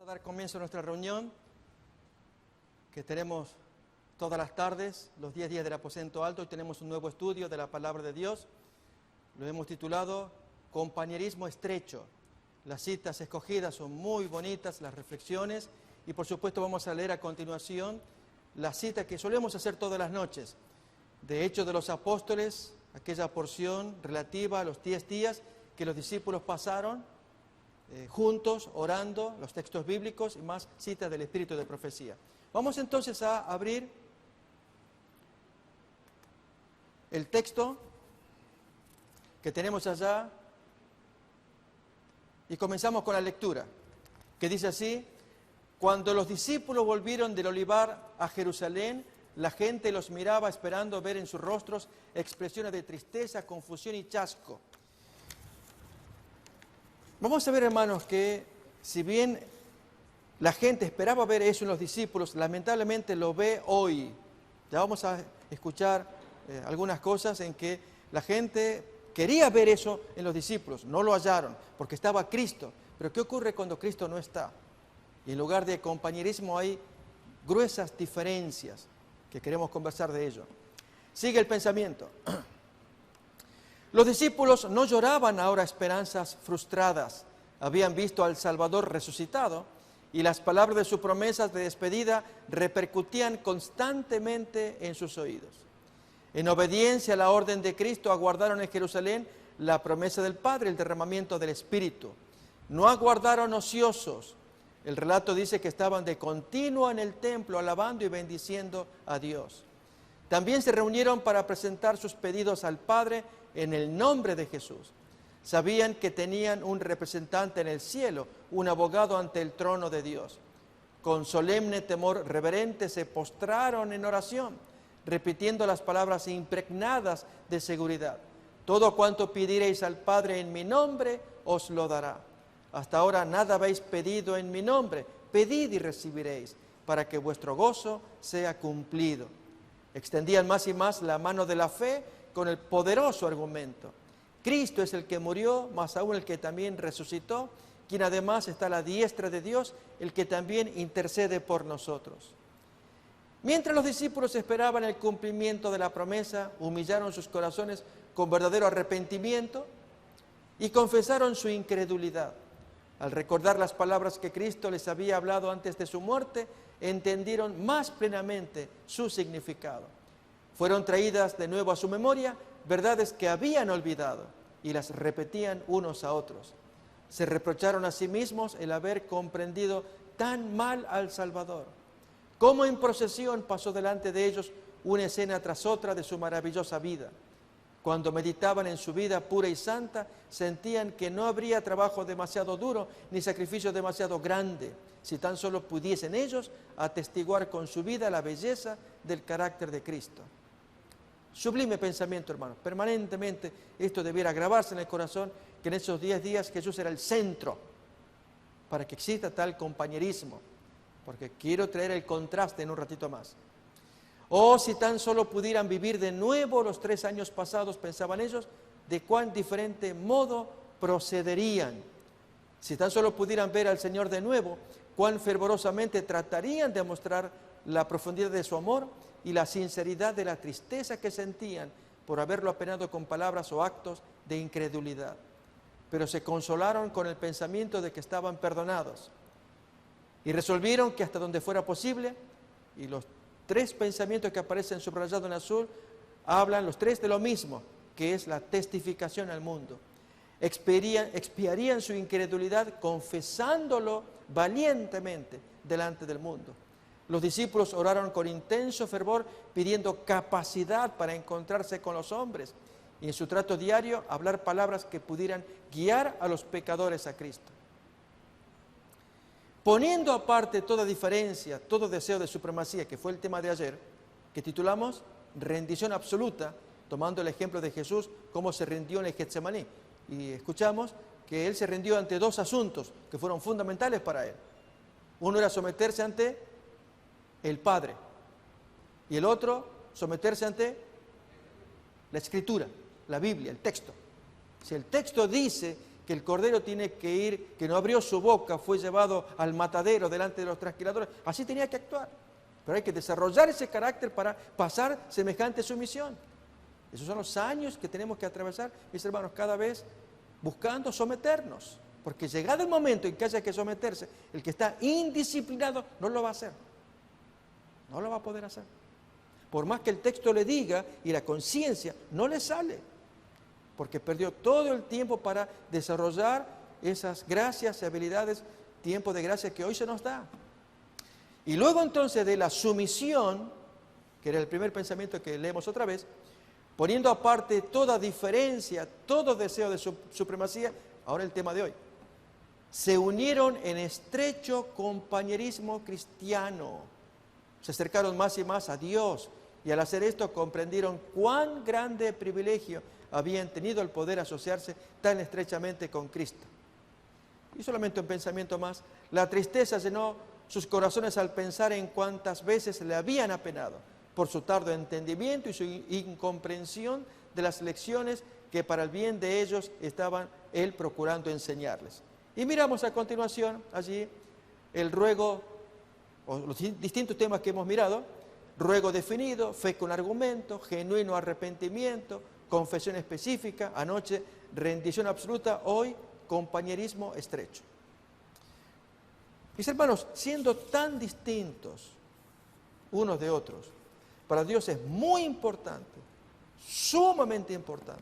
A dar comienzo a nuestra reunión que tenemos todas las tardes, los 10 días del aposento alto. Hoy tenemos un nuevo estudio de la palabra de Dios. Lo hemos titulado Compañerismo estrecho. Las citas escogidas son muy bonitas, las reflexiones, y por supuesto vamos a leer a continuación la cita que solemos hacer todas las noches, de Hechos de los Apóstoles, aquella porción relativa a los 10 días que los discípulos pasaron juntos, orando, los textos bíblicos y más citas del Espíritu de profecía. Vamos entonces a abrir el texto que tenemos allá y comenzamos con la lectura, que dice así: cuando los discípulos volvieron del olivar a Jerusalén, la gente los miraba esperando ver en sus rostros expresiones de tristeza, confusión y chasco. Vamos a ver, hermanos, que si bien la gente esperaba ver eso en los discípulos, lamentablemente lo ve hoy. Ya vamos a escuchar algunas cosas en que la gente quería ver eso en los discípulos, no lo hallaron, porque estaba Cristo. Pero ¿qué ocurre cuando Cristo no está? Y en lugar de compañerismo hay gruesas diferencias, que queremos conversar de ello. Sigue el pensamiento. Los discípulos no lloraban ahora esperanzas frustradas. Habían visto al Salvador resucitado y las palabras de sus promesas de despedida repercutían constantemente en sus oídos. En obediencia a la orden de Cristo, aguardaron en Jerusalén la promesa del Padre, el derramamiento del Espíritu. No aguardaron ociosos. El relato dice que estaban de continuo en el templo, alabando y bendiciendo a Dios. También se reunieron para presentar sus pedidos al Padre en el nombre de Jesús. Sabían que tenían un representante en el cielo, un abogado ante el trono de Dios. Con solemne temor reverente se postraron en oración, repitiendo las palabras impregnadas de seguridad: todo cuanto pidiereis al Padre en mi nombre, os lo dará. Hasta ahora nada habéis pedido en mi nombre. Pedid y recibiréis, para que vuestro gozo sea cumplido. Extendían más y más la mano de la fe con el poderoso argumento: Cristo es el que murió, más aún el que también resucitó, quien además está a la diestra de Dios, el que también intercede por nosotros. Mientras los discípulos esperaban el cumplimiento de la promesa, humillaron sus corazones con verdadero arrepentimiento y confesaron su incredulidad. Al recordar las palabras que Cristo les había hablado antes de su muerte, entendieron más plenamente su significado. Fueron traídas de nuevo a su memoria verdades que habían olvidado y las repetían unos a otros. Se reprocharon a sí mismos el haber comprendido tan mal al Salvador. Cómo en procesión pasó delante de ellos una escena tras otra de su maravillosa vida. Cuando meditaban en su vida pura y santa, sentían que no habría trabajo demasiado duro ni sacrificio demasiado grande, si tan solo pudiesen ellos atestiguar con su vida la belleza del carácter de Cristo. Sublime pensamiento, hermanos. Permanentemente esto debiera grabarse en el corazón, que en esos 10 días Jesús era el centro para que exista tal compañerismo, porque quiero traer el contraste en un ratito más. Oh, si tan solo pudieran vivir de nuevo los 3 años pasados, pensaban ellos, de cuán diferente modo procederían. Si tan solo pudieran ver al Señor de nuevo, cuán fervorosamente tratarían de mostrar la profundidad de su amor y la sinceridad de la tristeza que sentían por haberlo apenado con palabras o actos de incredulidad. Pero se consolaron con el pensamiento de que estaban perdonados y resolvieron que hasta donde fuera posible, y los 3 pensamientos que aparecen subrayados en azul hablan los 3 de lo mismo, que es la testificación al mundo. Expiarían su incredulidad confesándolo valientemente delante del mundo. Los discípulos oraron con intenso fervor pidiendo capacidad para encontrarse con los hombres y en su trato diario hablar palabras que pudieran guiar a los pecadores a Cristo. Poniendo aparte toda diferencia, todo deseo de supremacía, que fue el tema de ayer, que titulamos Rendición Absoluta, tomando el ejemplo de Jesús, cómo se rindió en el Getsemaní. Y escuchamos que Él se rindió ante 2 asuntos que fueron fundamentales para Él. Uno era someterse ante el Padre y el otro someterse ante la Escritura, la Biblia, el texto. Si el texto dice que el cordero tiene que ir, que no abrió su boca, fue llevado al matadero delante de los trasquiladores. Así tenía que actuar. Pero hay que desarrollar ese carácter para pasar semejante sumisión. Esos son los años que tenemos que atravesar, mis hermanos, cada vez buscando someternos. Porque llegado el momento en que haya que someterse, el que está indisciplinado no lo va a hacer. No lo va a poder hacer. Por más que el texto le diga y la conciencia no le sale. Porque perdió todo el tiempo para desarrollar esas gracias y habilidades, tiempo de gracia que hoy se nos da. Y luego entonces de la sumisión, que era el primer pensamiento que leemos otra vez, poniendo aparte toda diferencia, todo deseo de supremacía, ahora el tema de hoy. Se unieron en estrecho compañerismo cristiano. Se acercaron más y más a Dios y al hacer esto comprendieron cuán grande privilegio habían tenido el poder asociarse tan estrechamente con Cristo. Y solamente un pensamiento más. La tristeza llenó sus corazones al pensar en cuántas veces le habían apenado por su tardo entendimiento y su incomprensión de las lecciones que para el bien de ellos estaban él procurando enseñarles. Y miramos a continuación allí el ruego, o los distintos temas que hemos mirado: ruego definido, fe con argumento, genuino arrepentimiento, confesión específica, anoche rendición absoluta, hoy compañerismo estrecho. Mis hermanos, siendo tan distintos unos de otros, para Dios es muy importante, sumamente importante.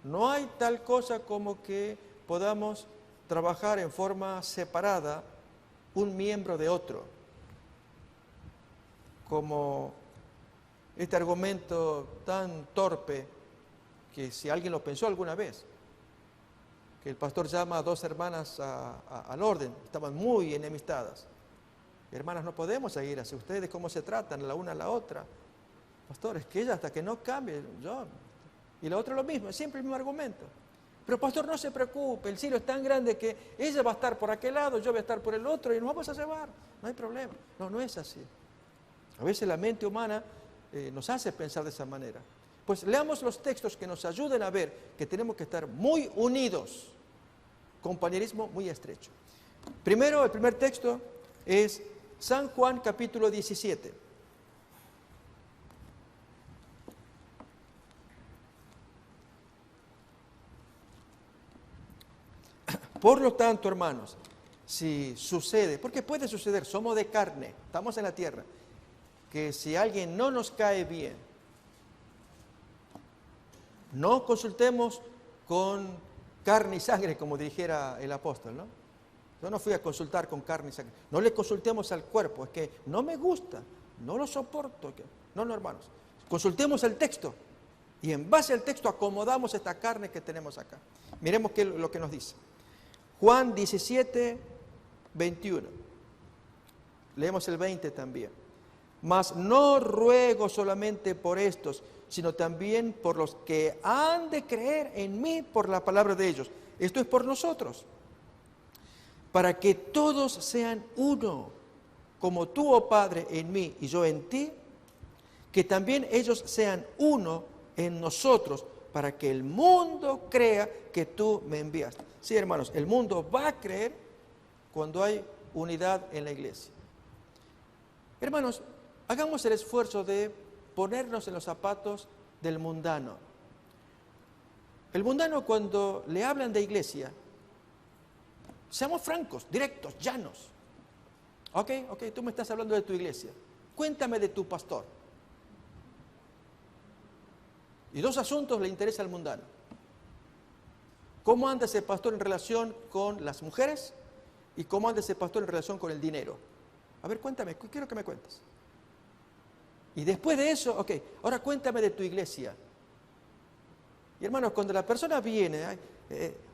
No hay tal cosa como que podamos trabajar en forma separada un miembro de otro. Como este argumento tan torpe, que si alguien lo pensó alguna vez, que el pastor llama a dos hermanas al orden, estaban muy enemistadas. Hermanas, no podemos seguir así. Ustedes cómo se tratan la una a la otra. Pastor, es que ella hasta que no cambie, yo. Y la otra lo mismo, es siempre el mismo argumento. Pero pastor, no se preocupe, el cielo es tan grande que ella va a estar por aquel lado, yo voy a estar por el otro y nos vamos a llevar. No hay problema. No, no es así. A veces la mente humana nos hace pensar de esa manera. Pues leamos los textos que nos ayuden a ver que tenemos que estar muy unidos, compañerismo muy estrecho. Primero, el primer texto es San Juan capítulo 17. Por lo tanto, hermanos, si sucede, porque puede suceder, somos de carne, estamos en la tierra, que si alguien no nos cae bien, no consultemos con carne y sangre, como dijera el apóstol, ¿no? Yo no fui a consultar con carne y sangre. No le consultemos al cuerpo, es que no me gusta, no lo soporto. No, hermanos. Consultemos el texto y en base al texto acomodamos esta carne que tenemos acá. Miremos lo que nos dice. Juan 17, 21. Leemos el 20 también. Mas no ruego solamente por estos, sino también por los que han de creer en mí por la palabra de ellos. Esto es por nosotros, para que todos sean uno, como tú, oh Padre, en mí y yo en ti, que también ellos sean uno en nosotros, para que el mundo crea que tú me enviaste. Sí, hermanos, el mundo va a creer cuando hay unidad en la iglesia. Hermanos, hagamos el esfuerzo de ponernos en los zapatos del mundano. El mundano, cuando le hablan de iglesia, seamos francos, directos, llanos. Ok, tú me estás hablando de tu iglesia. Cuéntame de tu pastor. Y dos asuntos le interesa al mundano. ¿Cómo anda ese pastor en relación con las mujeres? ¿Y cómo anda ese pastor en relación con el dinero? A ver, cuéntame, quiero que me cuentes. Y después de eso, ok, ahora cuéntame de tu iglesia. Y hermanos, cuando la persona viene,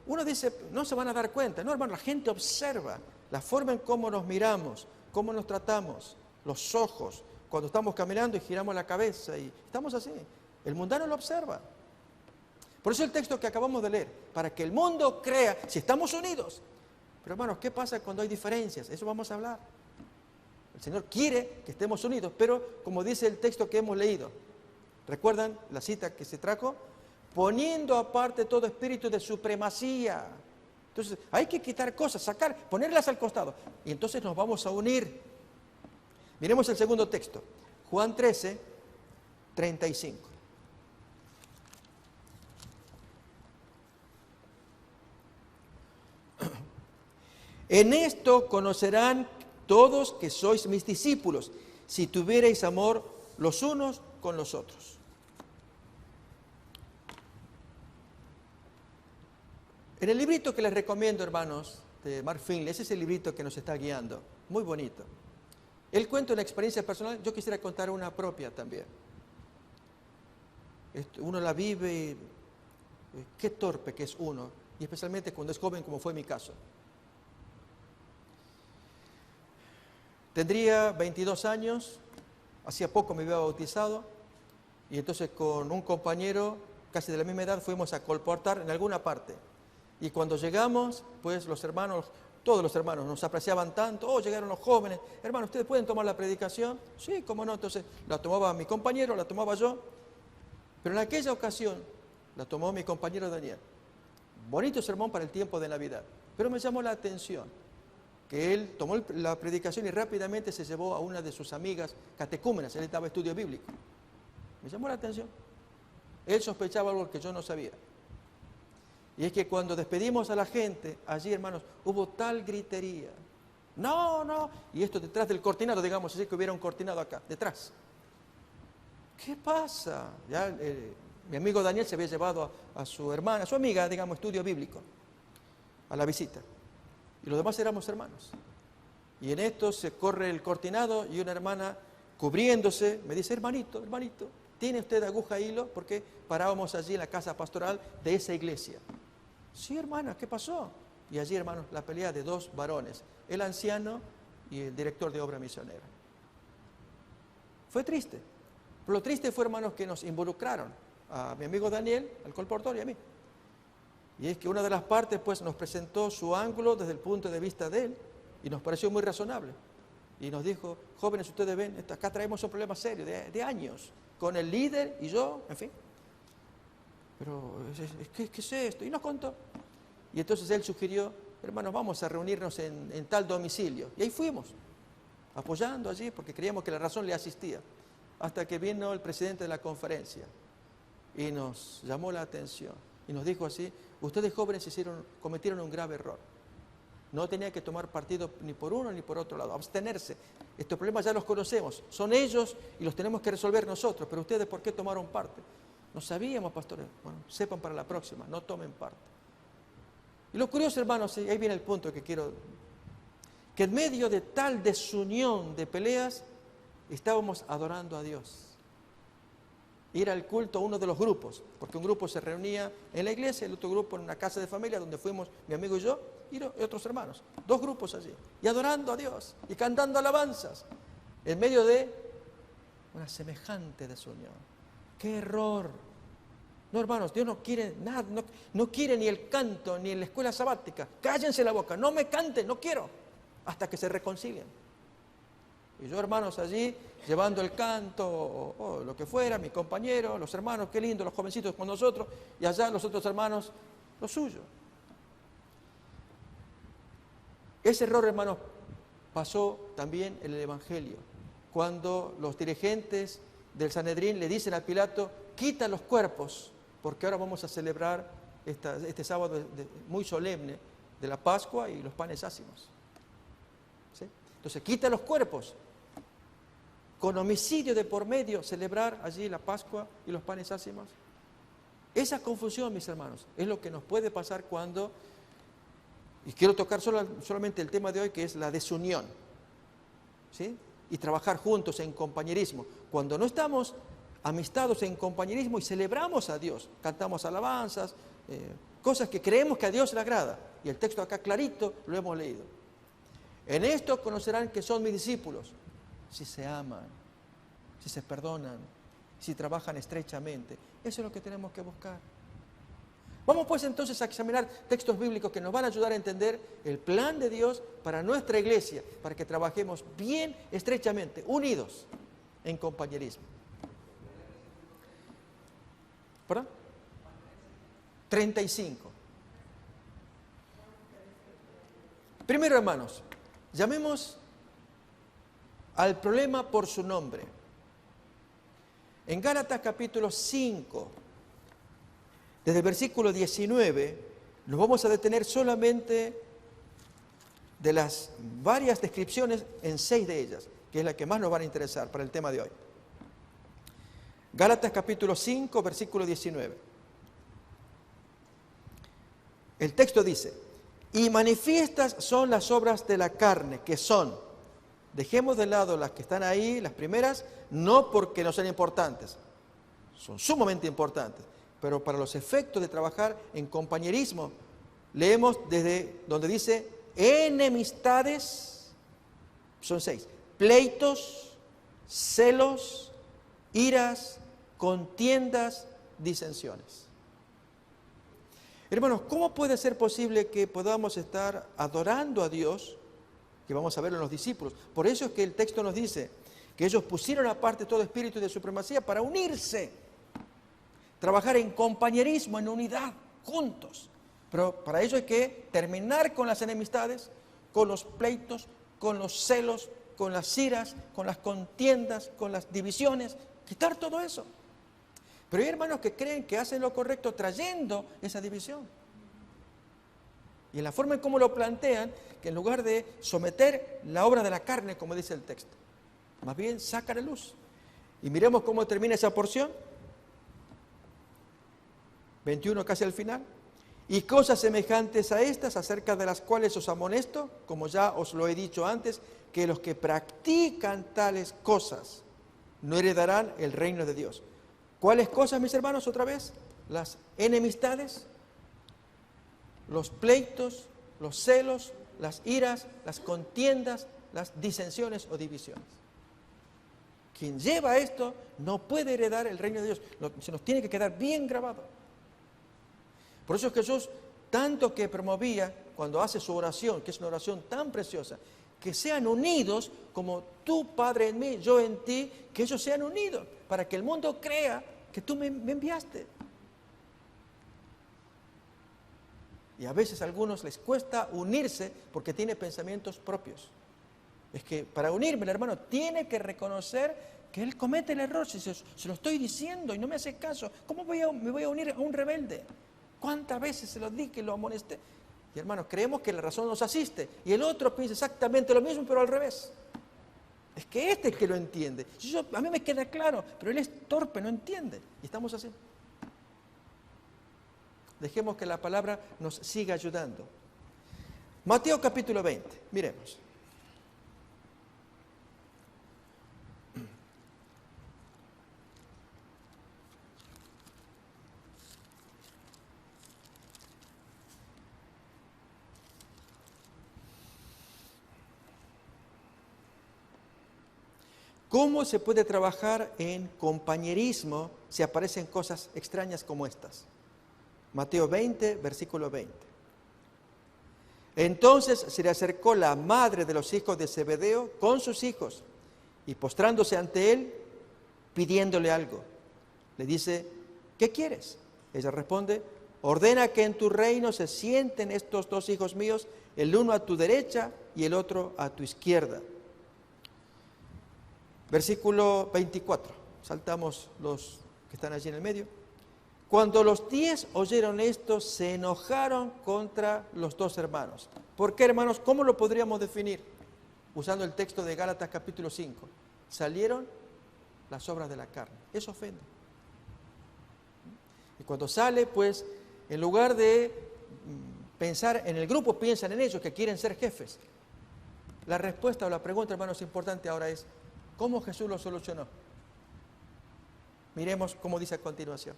uno dice, no se van a dar cuenta. No, hermano, la gente observa la forma en cómo nos miramos, cómo nos tratamos, los ojos, cuando estamos caminando y giramos la cabeza y estamos así. El mundano lo observa. Por eso el texto que acabamos de leer, para que el mundo crea, si estamos unidos. Pero hermanos, ¿qué pasa cuando hay diferencias? Eso vamos a hablar. El Señor quiere que estemos unidos, pero como dice el texto que hemos leído, ¿recuerdan la cita que se trajo? Poniendo aparte todo espíritu de supremacía. Entonces hay que quitar cosas, sacar, ponerlas al costado. Y entonces nos vamos a unir. Miremos el segundo texto. Juan 13, 35. En esto conocerán todos que sois mis discípulos, si tuviereis amor los unos con los otros. En el librito que les recomiendo, hermanos, de Mark Finley, ese es el librito que nos está guiando, muy bonito. Él cuenta una experiencia personal, yo quisiera contar una propia también. Uno la vive y qué torpe que es uno, y especialmente cuando es joven, como fue mi caso. Tendría 22 años, hacía poco me había bautizado, y entonces con un compañero casi de la misma edad fuimos a colportar en alguna parte. Y cuando llegamos, pues los hermanos, todos los hermanos nos apreciaban tanto, oh, llegaron los jóvenes, hermanos, ¿ustedes pueden tomar la predicación? Sí, cómo no, entonces la tomaba mi compañero, la tomaba yo, pero en aquella ocasión la tomó mi compañero Daniel. Bonito sermón para el tiempo de Navidad, pero me llamó la atención que él tomó la predicación y rápidamente se llevó a una de sus amigas catecúmenas, él daba estudio bíblico. Me llamó la atención. Él sospechaba algo que yo no sabía. Y es que cuando despedimos a la gente, allí, hermanos, hubo tal gritería. No, no. Y esto detrás del cortinado, digamos así, que hubiera un cortinado acá, detrás. ¿Qué pasa? Ya mi amigo Daniel se había llevado a su hermana, a su amiga, digamos, estudio bíblico, a la visita. Y los demás éramos hermanos. Y en esto se corre el cortinado y una hermana, cubriéndose, me dice, hermanito, hermanito, ¿tiene usted aguja e hilo? Porque parábamos allí en la casa pastoral de esa iglesia. Sí, hermana, ¿qué pasó? Y allí, hermanos, la pelea de dos varones, el anciano y el director de obra misionera. Fue triste. Pero lo triste fue, hermanos, que nos involucraron a mi amigo Daniel, al colportor y a mí. Y es que una de las partes, pues, nos presentó su ángulo desde el punto de vista de él y nos pareció muy razonable. Y nos dijo, jóvenes, ustedes ven, acá traemos un problema serio de años, con el líder y yo, en fin. Pero, ¿qué es esto? Y nos contó. Y entonces él sugirió, hermanos, vamos a reunirnos en tal domicilio. Y ahí fuimos, apoyando allí, porque creíamos que la razón le asistía. Hasta que vino el presidente de la conferencia y nos llamó la atención. Y nos dijo así, ustedes jóvenes cometieron un grave error. No tenía que tomar partido ni por uno ni por otro lado, abstenerse. Estos problemas ya los conocemos, son ellos y los tenemos que resolver nosotros, pero ustedes ¿por qué tomaron parte? No sabíamos, pastores. Bueno, sepan para la próxima, no tomen parte. Y lo curioso, hermanos, ahí viene el punto que quiero, que en medio de tal desunión de peleas, estábamos adorando a Dios. Ir al culto a uno de los grupos, porque un grupo se reunía en la iglesia, el otro grupo en una casa de familia donde fuimos mi amigo y yo, y otros hermanos, dos grupos allí, y adorando a Dios, y cantando alabanzas, en medio de una semejante desunión. ¡Qué error! No, hermanos, Dios no quiere nada, no quiere ni el canto, ni en la escuela sabática. Cállense la boca, no me canten, no quiero, hasta que se reconcilien. Y yo, hermanos, allí, llevando el canto, o lo que fuera, mi compañero, los hermanos, qué lindo, los jovencitos con nosotros, y allá los otros hermanos, lo suyo. Ese error, hermanos, pasó también en el Evangelio, cuando los dirigentes del Sanedrín le dicen a Pilato, quita los cuerpos, porque ahora vamos a celebrar este sábado muy solemne de la Pascua y los panes ácimos. ¿Sí? Entonces, quita los cuerpos. Con homicidio de por medio, celebrar allí la Pascua y los panes ácimos. Esa confusión, mis hermanos, es lo que nos puede pasar cuando, y quiero tocar solamente el tema de hoy, que es la desunión, ¿sí? Y trabajar juntos en compañerismo. Cuando no estamos amistados en compañerismo y celebramos a Dios, cantamos alabanzas, cosas que creemos que a Dios le agrada. Y el texto acá clarito lo hemos leído. En esto conocerán que son mis discípulos, si se aman, si se perdonan, si trabajan estrechamente. Eso es lo que tenemos que buscar. Vamos pues entonces a examinar textos bíblicos que nos van a ayudar a entender el plan de Dios para nuestra iglesia, para que trabajemos bien estrechamente, unidos en compañerismo. ¿Perdón? 35. Primero, hermanos, llamemos al problema por su nombre. En Gálatas capítulo 5, desde el versículo 19, nos vamos a detener solamente de las varias descripciones en 6 de ellas, que es la que más nos van a interesar para el tema de hoy. Gálatas capítulo 5, versículo 19. El texto dice: y manifiestas son las obras de la carne, que son, dejemos de lado las que están ahí, las primeras, no porque no sean importantes, son sumamente importantes, pero para los efectos de trabajar en compañerismo, leemos desde donde dice enemistades, son 6, pleitos, celos, iras, contiendas, disensiones. Hermanos, ¿cómo puede ser posible que podamos estar adorando a Dios? Que vamos a verlo en los discípulos. Por eso es que el texto nos dice que ellos pusieron aparte todo espíritu de supremacía para unirse, trabajar en compañerismo, en unidad, juntos. Pero para eso hay que terminar con las enemistades, con los pleitos, con los celos, con las iras, con las contiendas, con las divisiones, quitar todo eso. Pero hay hermanos que creen que hacen lo correcto trayendo esa división. Y en la forma en cómo lo plantean, que en lugar de someter la obra de la carne, como dice el texto, más bien saca a luz. Y miremos cómo termina esa porción. 21, casi al final. Y cosas semejantes a estas, acerca de las cuales os amonesto, como ya os lo he dicho antes, que los que practican tales cosas no heredarán el reino de Dios. ¿Cuáles cosas, mis hermanos, otra vez? Las enemistades, los pleitos, los celos, las iras, las contiendas, las disensiones o divisiones. Quien lleva esto no puede heredar el reino de Dios. Se nos tiene que quedar bien grabado. Por eso es que Jesús, tanto que promovía cuando hace su oración, que es una oración tan preciosa, que sean unidos como tú, Padre, en mí, yo en ti, que ellos sean unidos, para que el mundo crea que tú me enviaste. Y a veces a algunos les cuesta unirse porque tiene pensamientos propios. Es que para unirme, el hermano tiene que reconocer que él comete el error. Si se lo estoy diciendo y no me hace caso, ¿cómo me voy a unir a un rebelde? ¿Cuántas veces se lo di que lo amonesté? Y hermanos, creemos que la razón nos asiste. Y el otro piensa exactamente lo mismo, pero al revés. Es que este es el que lo entiende. A mí me queda claro, pero él es torpe, no entiende. Y estamos así. Dejemos que la palabra nos siga ayudando. Mateo capítulo 20, miremos. ¿Cómo se puede trabajar en compañerismo si aparecen cosas extrañas como estas? Mateo 20, versículo 20. Entonces se le acercó la madre de los hijos de Zebedeo con sus hijos y postrándose ante él, pidiéndole algo. Le dice, ¿qué quieres? Ella responde, ordena que en tu reino se sienten estos 2 hijos míos, el uno a tu derecha y el otro a tu izquierda. Versículo 24, saltamos los que están allí en el medio. Cuando los 10 oyeron esto, se enojaron contra los 2 hermanos. ¿Por qué, hermanos? ¿Cómo lo podríamos definir? Usando el texto de Gálatas capítulo 5. Salieron las obras de la carne. Eso ofende. Y cuando sale, pues, en lugar de pensar en el grupo, piensan en ellos que quieren ser jefes. La respuesta o la pregunta, hermanos, importante ahora es, ¿cómo Jesús lo solucionó? Miremos cómo dice a continuación.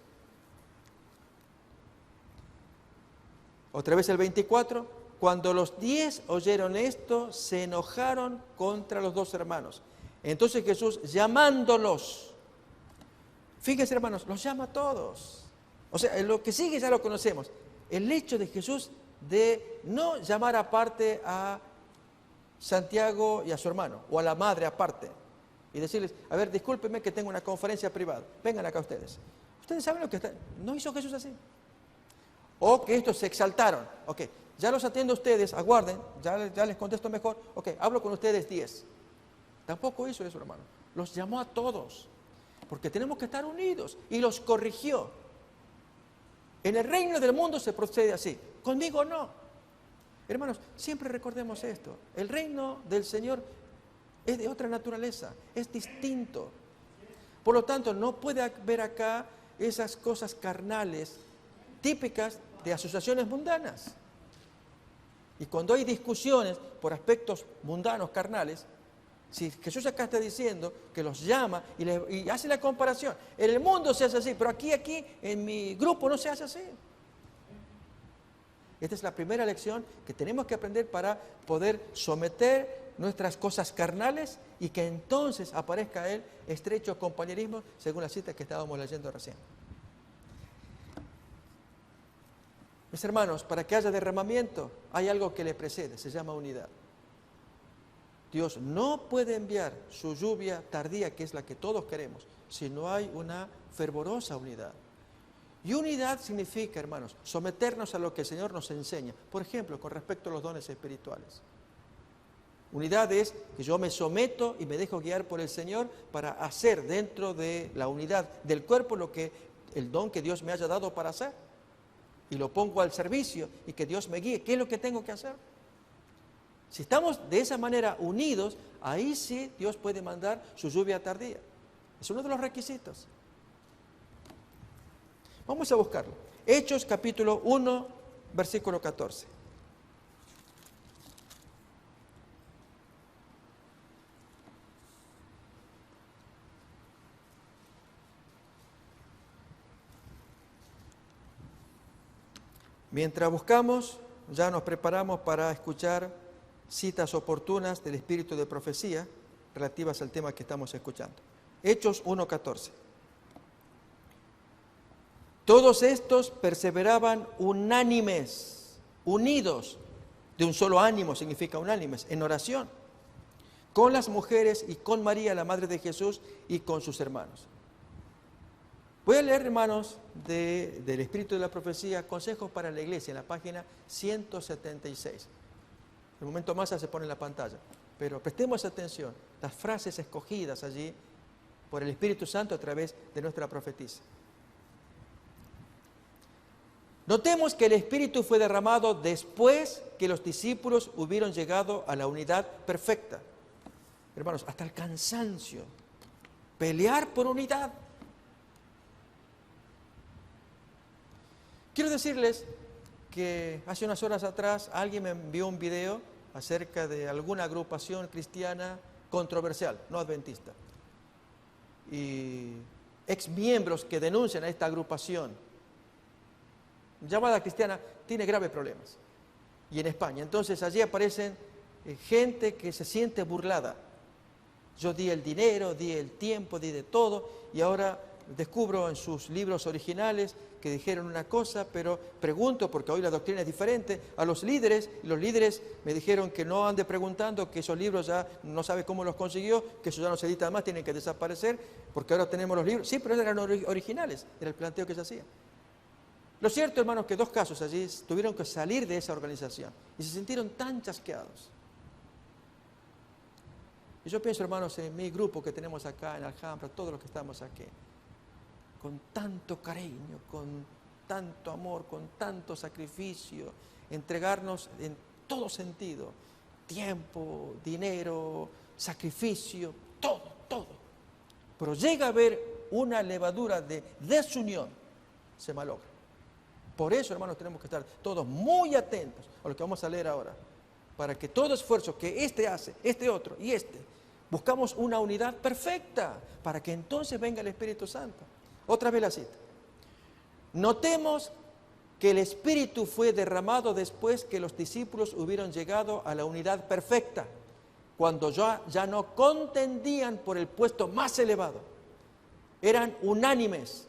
Otra vez el 24. Cuando los 10 oyeron esto, se enojaron contra los 2 hermanos. Entonces Jesús, llamándolos, fíjense, hermanos, los llama a todos. O sea, lo que sigue ya lo conocemos. El hecho de Jesús de no llamar aparte a Santiago y a su hermano, o a la madre aparte, y decirles, a ver, discúlpenme que tengo una conferencia privada, vengan acá ustedes. Ustedes saben lo que está. No hizo Jesús así. O que estos se exaltaron. Ok, Ya los atiendo a ustedes, aguarden, ya les contesto mejor. Ok, hablo con ustedes 10. Tampoco hizo eso, hermano. Los llamó a todos, porque tenemos que estar unidos, y los corrigió. En el reino del mundo se procede así, conmigo no. Hermanos, siempre recordemos esto, el reino del Señor es de otra naturaleza, es distinto. Por lo tanto, no puede haber acá esas cosas carnales típicas de asociaciones mundanas. Y cuando hay discusiones por aspectos mundanos, carnales, si Jesús acá está diciendo que los llama y hace la comparación, en el mundo se hace así, pero aquí, en mi grupo no se hace así. Esta es la primera lección que tenemos que aprender para poder someter nuestras cosas carnales y que entonces aparezca el estrecho compañerismo, según la cita que estábamos leyendo recién. Mis hermanos, para que haya derramamiento, hay algo que le precede, se llama unidad. Dios no puede enviar su lluvia tardía, que es la que todos queremos, si no hay una fervorosa unidad. Y unidad significa, hermanos, someternos a lo que el Señor nos enseña. Por ejemplo, con respecto a los dones espirituales. Unidad es que yo me someto y me dejo guiar por el Señor para hacer dentro de la unidad del cuerpo el don que Dios me haya dado para hacer. Y lo pongo al servicio y que Dios me guíe. ¿Qué es lo que tengo que hacer? Si estamos de esa manera unidos, ahí sí Dios puede mandar su lluvia tardía. Es uno de los requisitos. Vamos a buscarlo. Hechos capítulo 1, versículo 14. Mientras buscamos, ya nos preparamos para escuchar citas oportunas del espíritu de profecía relativas al tema que estamos escuchando. Hechos 1:14. Todos estos perseveraban unánimes, unidos, de un solo ánimo significa unánimes, en oración, con las mujeres y con María, la madre de Jesús, y con sus hermanos. Voy a leer, hermanos, del Espíritu de la Profecía, Consejos para la Iglesia, en la página 176. En un momento más se pone en la pantalla, pero prestemos atención, las frases escogidas allí por el Espíritu Santo a través de nuestra profetisa. Notemos que el Espíritu fue derramado después que los discípulos hubieron llegado a la unidad perfecta. Hermanos, hasta el cansancio, pelear por unidad. Quiero decirles que hace unas horas atrás alguien me envió un video acerca de alguna agrupación cristiana controversial, no adventista. Y exmiembros que denuncian a esta agrupación llamada cristiana tiene graves problemas. Y en España. Entonces allí aparecen gente que se siente burlada. Yo di el dinero, di el tiempo, di de todo y ahora descubro en sus libros originales que dijeron una cosa, pero pregunto, porque hoy la doctrina es diferente, a los líderes, y los líderes me dijeron que no ande preguntando, que esos libros ya no sabe cómo los consiguió, que eso ya no se edita más, tienen que desaparecer, porque ahora tenemos los libros. Sí, pero eran originales, era el planteo que se hacía. Lo cierto, hermanos, que dos casos allí tuvieron que salir de esa organización y se sintieron tan chasqueados. Y yo pienso, hermanos, en mi grupo que tenemos acá en Alhambra, todos los que estamos aquí, con tanto cariño, con tanto amor, con tanto sacrificio, entregarnos en todo sentido, tiempo, dinero, sacrificio, todo. Pero llega a haber una levadura de desunión, se malogra. Por eso, hermanos, tenemos que estar todos muy atentos a lo que vamos a leer ahora, para que todo esfuerzo que este hace, este otro y buscamos una unidad perfecta, para que entonces venga el Espíritu Santo. Otra vez la cita. Notemos que el Espíritu fue derramado después que los discípulos hubieron llegado a la unidad perfecta, cuando ya no contendían por el puesto más elevado. Eran unánimes,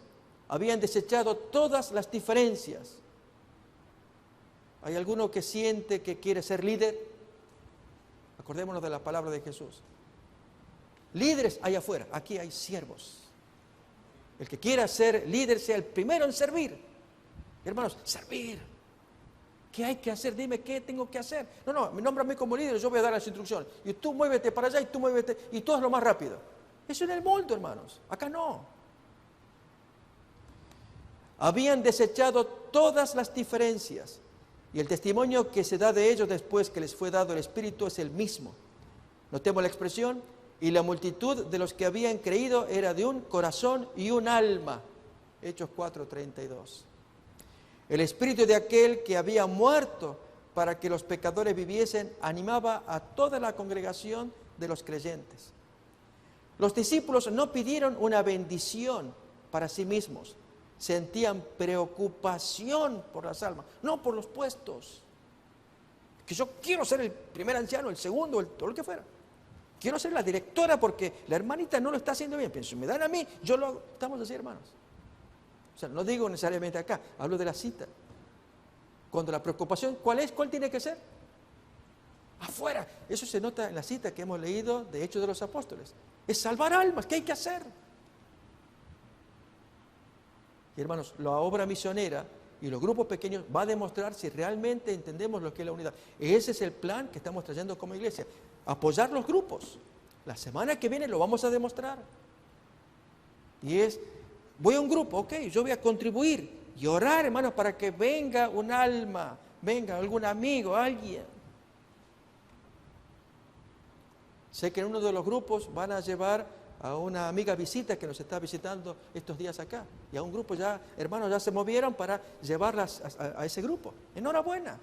habían desechado todas las diferencias. ¿Hay alguno que siente que quiere ser líder? Acordémonos de la palabra de Jesús. Líderes hay afuera, aquí hay siervos. El que quiera ser líder sea el primero en servir. Hermanos, servir. ¿Qué hay que hacer? Dime qué tengo que hacer. No, nómbrame como líder, yo voy a dar las instrucciones. Y tú muévete para allá y tú muévete, y tú haz lo más rápido. Eso en el mundo, hermanos. Acá no. Habían desechado todas las diferencias. Y el testimonio que se da de ellos después que les fue dado el Espíritu es el mismo. Notemos la expresión. Y la multitud de los que habían creído era de un corazón y un alma. Hechos 4:32. El espíritu de aquel que había muerto para que los pecadores viviesen animaba a toda la congregación de los creyentes. Los discípulos no pidieron una bendición para sí mismos, sentían preocupación por las almas, no por los puestos. Que yo quiero ser el primer anciano, el segundo, todo lo que fuera. Quiero ser la directora porque la hermanita no lo está haciendo bien. Pienso, me dan a mí, yo lo hago. Estamos así, hermanos. O sea, no digo necesariamente acá, hablo de la cita. Cuando la preocupación, ¿cuál es? ¿Cuál tiene que ser? Afuera. Eso se nota en la cita que hemos leído de Hechos de los Apóstoles. Es salvar almas, ¿qué hay que hacer? Y hermanos, la obra misionera y los grupos pequeños va a demostrar si realmente entendemos lo que es la unidad. Ese es el plan que estamos trayendo como iglesia. Apoyar los grupos. La semana que viene lo vamos a demostrar. Y es, voy a un grupo, ok, yo voy a contribuir y orar, hermanos, para que venga un alma, venga algún amigo, alguien. Sé que en uno de los grupos van a llevar a una amiga visita que nos está visitando estos días acá. Y a un grupo ya, hermanos, ya se movieron para llevarlas a ese grupo. Enhorabuena.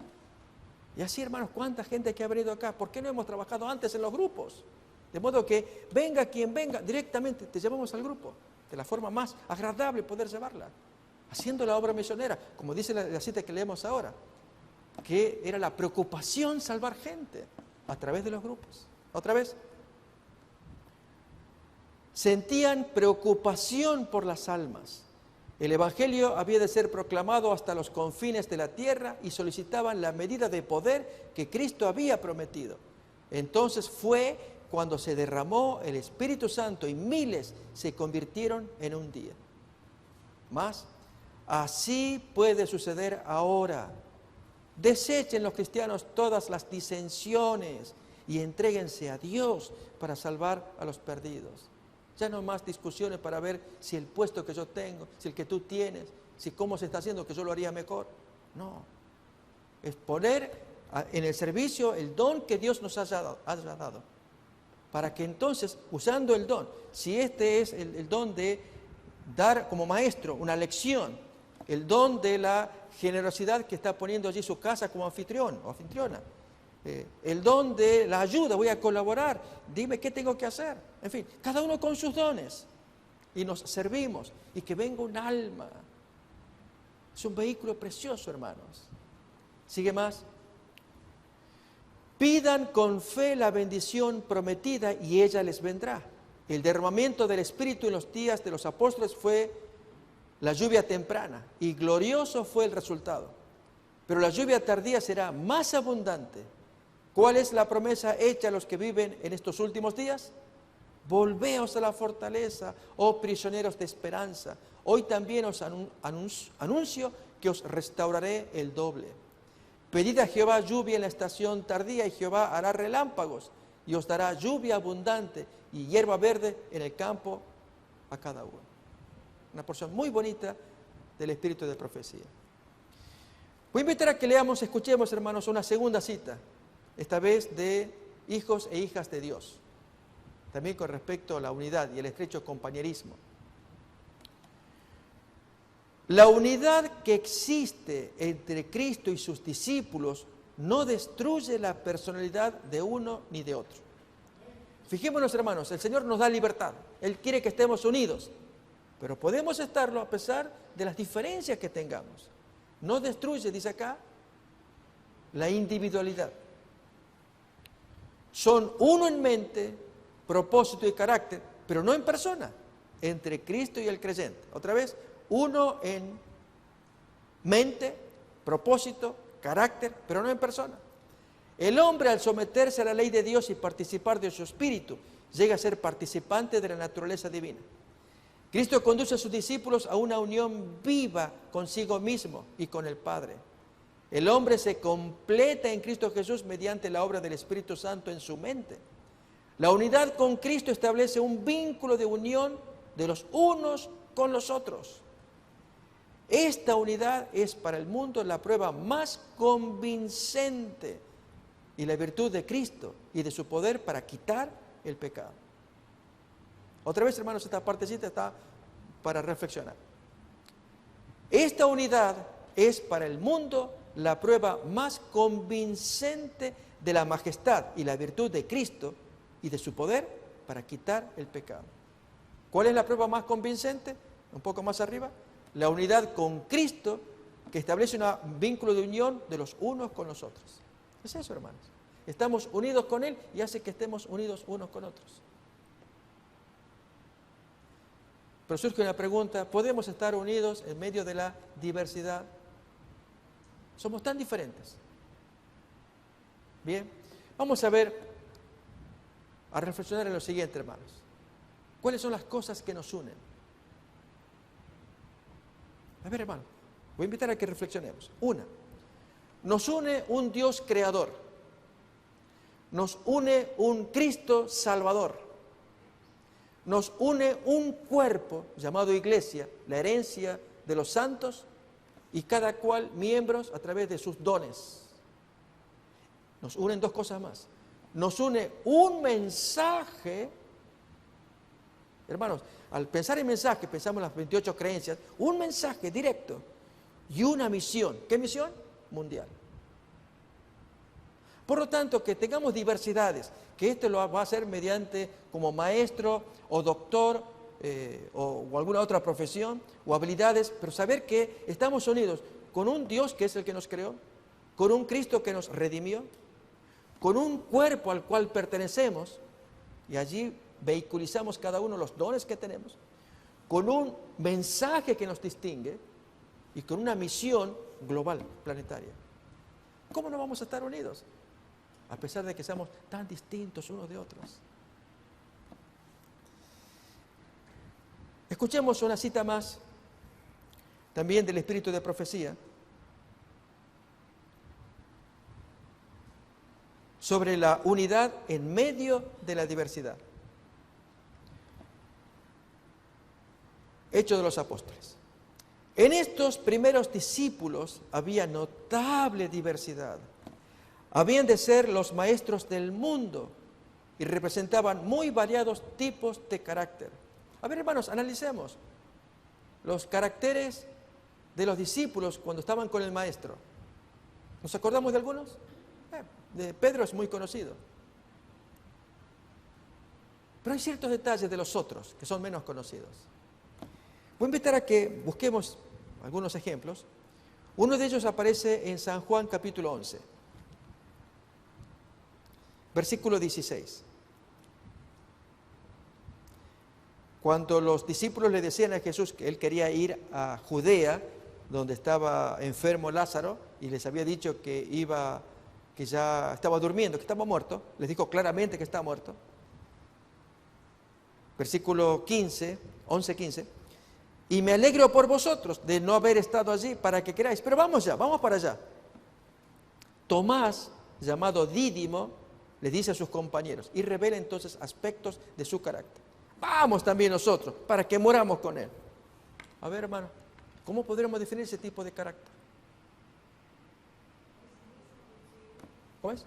Y así, hermanos, ¿cuánta gente que ha venido acá? ¿Por qué no hemos trabajado antes en los grupos? De modo que venga quien venga, directamente te llevamos al grupo. De la forma más agradable poder llevarla. Haciendo la obra misionera, como dice la cita que leemos ahora. Que era la preocupación salvar gente a través de los grupos. Otra vez. Sentían preocupación por las almas. El Evangelio había de ser proclamado hasta los confines de la tierra y solicitaban la medida de poder que Cristo había prometido. Entonces fue cuando se derramó el Espíritu Santo y miles se convirtieron en un día. Más, así puede suceder ahora. Desechen los cristianos todas las disensiones y entréguense a Dios para salvar a los perdidos. Ya no más discusiones para ver si el puesto que yo tengo, si el que tú tienes, si cómo se está haciendo, que yo lo haría mejor. No. Es poner en el servicio el don que Dios nos haya dado. Para que entonces, usando el don, si este es el don de dar como maestro una lección, el don de la generosidad que está poniendo allí su casa como anfitrión o anfitriona, el don de la ayuda, voy a colaborar, dime qué tengo que hacer. En fin, cada uno con sus dones. Y nos servimos. Y que venga un alma. Es un vehículo precioso, hermanos. Sigue más. Pidan con fe la bendición prometida y ella les vendrá. El derramamiento del Espíritu en los días de los apóstoles fue la lluvia temprana y glorioso fue el resultado. Pero la lluvia tardía será más abundante. ¿Cuál es la promesa hecha a los que viven en estos últimos días? Volveos a la fortaleza, oh prisioneros de esperanza. Hoy también os anuncio que os restauraré el doble. Pedid a Jehová lluvia en la estación tardía y Jehová hará relámpagos y os dará lluvia abundante y hierba verde en el campo a cada uno. Una porción muy bonita del espíritu de profecía. Voy a invitar a que leamos, escuchemos, hermanos, una segunda cita. Esta vez de hijos e hijas de Dios, también con respecto a la unidad y el estrecho compañerismo. La unidad que existe entre Cristo y sus discípulos no destruye la personalidad de uno ni de otro. Fijémonos, hermanos, el Señor nos da libertad, Él quiere que estemos unidos, pero podemos estarlo a pesar de las diferencias que tengamos. No destruye, dice acá, la individualidad. Son uno en mente, propósito y carácter, pero no en persona, entre Cristo y el creyente. Otra vez, uno en mente, propósito, carácter, pero no en persona. El hombre, al someterse a la ley de Dios y participar de su espíritu, llega a ser participante de la naturaleza divina. Cristo conduce a sus discípulos a una unión viva consigo mismo y con el Padre. El hombre se completa en Cristo Jesús mediante la obra del Espíritu Santo en su mente. La unidad con Cristo establece un vínculo de unión de los unos con los otros. Esta unidad es para el mundo la prueba más convincente y la virtud de Cristo y de su poder para quitar el pecado. Otra vez, hermanos, esta partecita está para reflexionar. Esta unidad es para el mundo la prueba más convincente de la majestad y la virtud de Cristo y de su poder para quitar el pecado. ¿Cuál es la prueba más convincente? Un poco más arriba. La unidad con Cristo, que establece un vínculo de unión de los unos con los otros. Es eso, hermanos. Estamos unidos con Él y hace que estemos unidos unos con otros. Pero surge una pregunta: ¿podemos estar unidos en medio de la diversidad? Somos tan diferentes. Bien, vamos a reflexionar en lo siguiente, hermanos. ¿Cuáles son las cosas que nos unen? A ver, hermano, voy a invitar a que reflexionemos. Una, nos une un Dios creador. Nos une un Cristo salvador. Nos une un cuerpo llamado iglesia, la herencia de los santos, y cada cual miembros a través de sus dones. Nos unen dos cosas más. Nos une un mensaje. Hermanos, al pensar en mensaje, pensamos en las 28 creencias, un mensaje directo y una misión. ¿Qué misión? Mundial. Por lo tanto, que tengamos diversidades, que esto lo va a hacer mediante como maestro o doctor o alguna otra profesión o habilidades, pero saber que estamos unidos con un Dios que es el que nos creó, con un Cristo que nos redimió, con un cuerpo al cual pertenecemos, y allí vehiculizamos cada uno los dones que tenemos, con un mensaje que nos distingue y con una misión global, planetaria. ¿Cómo no vamos a estar unidos? A pesar de que seamos tan distintos unos de otros. Escuchemos una cita más, también del espíritu de profecía, sobre la unidad en medio de la diversidad. Hechos de los Apóstoles. En estos primeros discípulos había notable diversidad. Habían de ser los maestros del mundo y representaban muy variados tipos de carácter. A ver, hermanos, analicemos los caracteres de los discípulos cuando estaban con el maestro. ¿Nos acordamos de algunos? De Pedro es muy conocido. Pero hay ciertos detalles de los otros que son menos conocidos. Voy a invitar a que busquemos algunos ejemplos. Uno de ellos aparece en San Juan capítulo 11, versículo 16. Cuando los discípulos le decían a Jesús que él quería ir a Judea, donde estaba enfermo Lázaro, y les había dicho que ya estaba durmiendo, que estaba muerto, les dijo claramente que estaba muerto. Versículo 15, 11-15. Y me alegro por vosotros de no haber estado allí para que queráis. Pero vamos ya, vamos para allá. Tomás, llamado Dídimo, le dice a sus compañeros y revela entonces aspectos de su carácter. Vamos también nosotros para que moramos con él. A ver, hermano, ¿cómo podremos definir ese tipo de carácter? ¿Cómo es?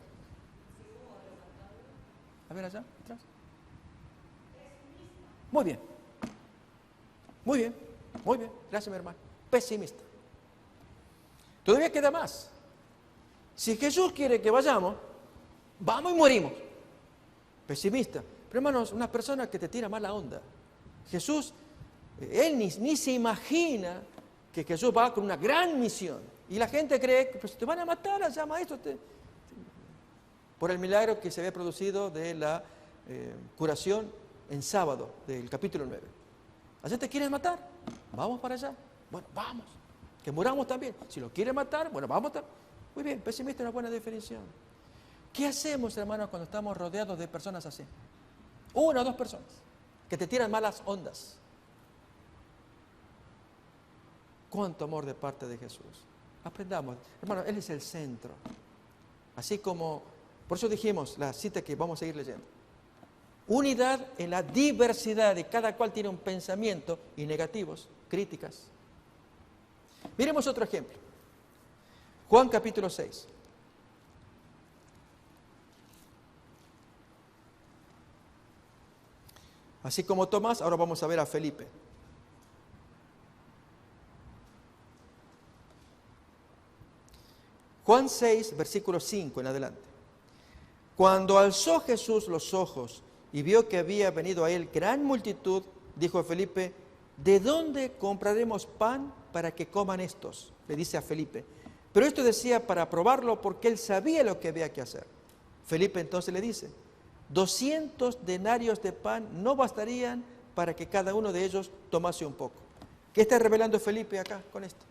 A ver allá, atrás. Muy bien. Muy bien, muy bien. Gracias, mi hermano. Pesimista. Todavía queda más. Si Jesús quiere que vayamos, vamos y morimos. Pesimista. Pero hermanos, una persona que te tira mala onda. Jesús, él ni se imagina que Jesús va con una gran misión. Y la gente cree que pues, te van a matar allá, maestro. Por el milagro que se había producido de la curación en sábado del capítulo 9. ¿Allá te quieren matar? Vamos para allá. Bueno, vamos. Que muramos también. Si lo quieren matar, bueno, vamos también. Muy bien, pesimista es una buena definición. ¿Qué hacemos, hermanos, cuando estamos rodeados de personas así? Una o dos personas que te tiran malas ondas. ¿Cuánto amor de parte de Jesús? Aprendamos. Hermano, Él es el centro. Así como, por eso dijimos la cita que vamos a seguir leyendo. Unidad en la diversidad, y cada cual tiene un pensamiento, y negativos, críticas. Miremos otro ejemplo. Juan capítulo 6. Así como Tomás, ahora vamos a ver a Felipe. Juan 6, versículo 5 en adelante. Cuando alzó Jesús los ojos y vio que había venido a él gran multitud, dijo a Felipe, ¿de dónde compraremos pan para que coman estos? Le dice a Felipe. Pero esto decía para probarlo porque él sabía lo que había que hacer. Felipe entonces le dice, 200 denarios de pan no bastarían para que cada uno de ellos tomase un poco. ¿Qué está revelando Felipe acá con esto?